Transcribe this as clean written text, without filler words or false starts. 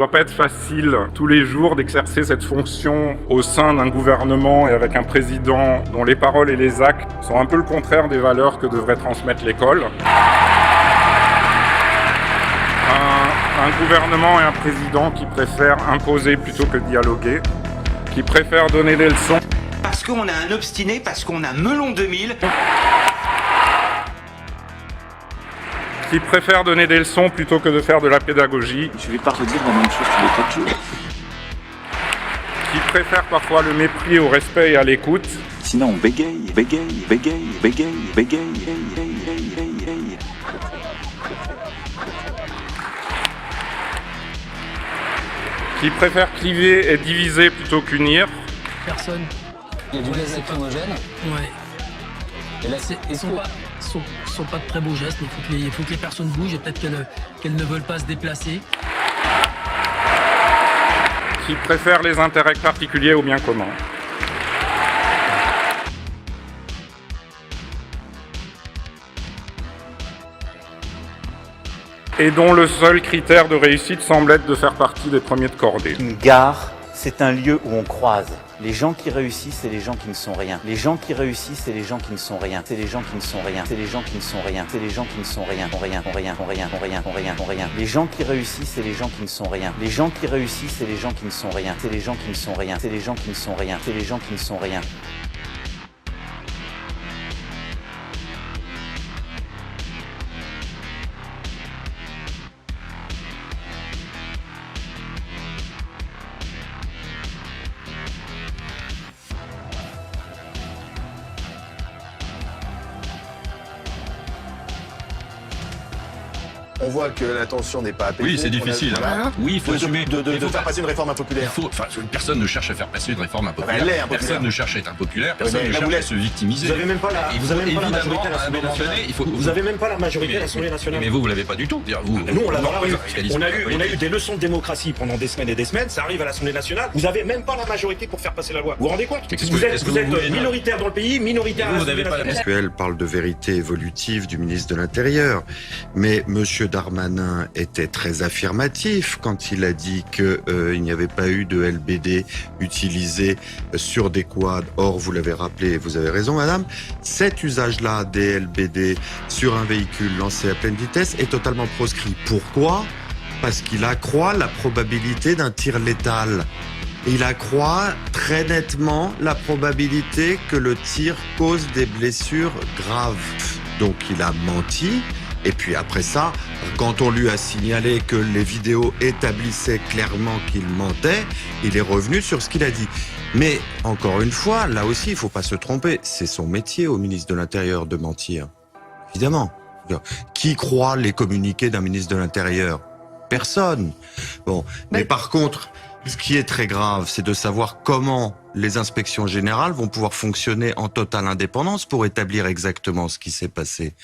Ça ne doit pas être facile tous les jours d'exercer cette fonction au sein d'un gouvernement et avec un président dont les paroles et les actes sont un peu le contraire des valeurs que devrait transmettre l'école. Un gouvernement et un président qui préfèrent imposer plutôt que dialoguer, qui préfèrent donner des leçons. Parce qu'on a un obstiné, parce qu'on a Melon 2000. Qui préfèrent donner des leçons plutôt que de faire de la pédagogie. Je vais pas redire la même chose tous les 4 jours. Qui préfèrent parfois le mépris au respect et à l'écoute. Sinon on bégaye. Qui préfèrent cliver et diviser plutôt qu'unir. Personne. Il y a du gaz lacrymogène. Ouais. Et là, ils sont pas de très beaux gestes, mais il faut que les personnes bougent et peut-être qu'elles ne veulent pas se déplacer. Qui préfèrent les intérêts particuliers au bien commun. Et dont le seul critère de réussite semble être de faire partie des premiers de cordée. Une gare, c'est un lieu où on croise. Les gens qui réussissent et les gens qui ne sont rien. Les gens qui réussissent et les gens qui ne sont rien. C'est les gens qui ne sont rien. C'est les gens qui ne sont rien. C'est les gens qui ne sont rien. Rien. Les gens qui réussissent et les gens qui ne sont rien. Les gens qui réussissent et les gens qui ne sont rien. C'est les gens qui ne sont rien. C'est les gens qui ne sont rien. C'est les gens qui ne sont rien. On voit que la tension n'est pas apaisée. Oui, c'est difficile. Voilà. Oui, il faut assumer. De faire passer une réforme impopulaire. Personne ne cherche à faire passer une réforme impopulaire. Personne ne cherche à être impopulaire. Personne ne cherche à se victimiser. Vous n'avez même pas la majorité à l'Assemblée nationale. Vous n'avez même pas la majorité à l'Assemblée nationale. Mais vous l'avez pas du tout. Nous, on l'a dans la rue. On a eu des leçons de démocratie pendant des semaines et des semaines. Ça arrive à l'Assemblée nationale. Vous n'avez même pas la majorité pour faire passer la loi. Vous vous rendez compte? Vous êtes minoritaire dans le pays, minoritaire à l'Assemblée nationale. Elle parle de vérité évolutive du ministre de l'Intérieur. Mais Monsieur Darmanin était très affirmatif quand il a dit qu'il n'y avait pas eu de LBD utilisé sur des quads. Or, vous l'avez rappelé, et vous avez raison, madame, cet usage-là des LBD sur un véhicule lancé à pleine vitesse est totalement proscrit. Pourquoi? Parce qu'il accroît la probabilité d'un tir létal. Il accroît très nettement la probabilité que le tir cause des blessures graves. Donc il a menti. Et puis après ça, quand on lui a signalé que les vidéos établissaient clairement qu'il mentait, il est revenu sur ce qu'il a dit. Mais encore une fois, là aussi, il faut pas se tromper. C'est son métier au ministre de l'Intérieur de mentir. Évidemment. Qui croit les communiqués d'un ministre de l'Intérieur? Personne. Bon. Mais par contre, ce qui est très grave, c'est de savoir comment les inspections générales vont pouvoir fonctionner en totale indépendance pour établir exactement ce qui s'est passé.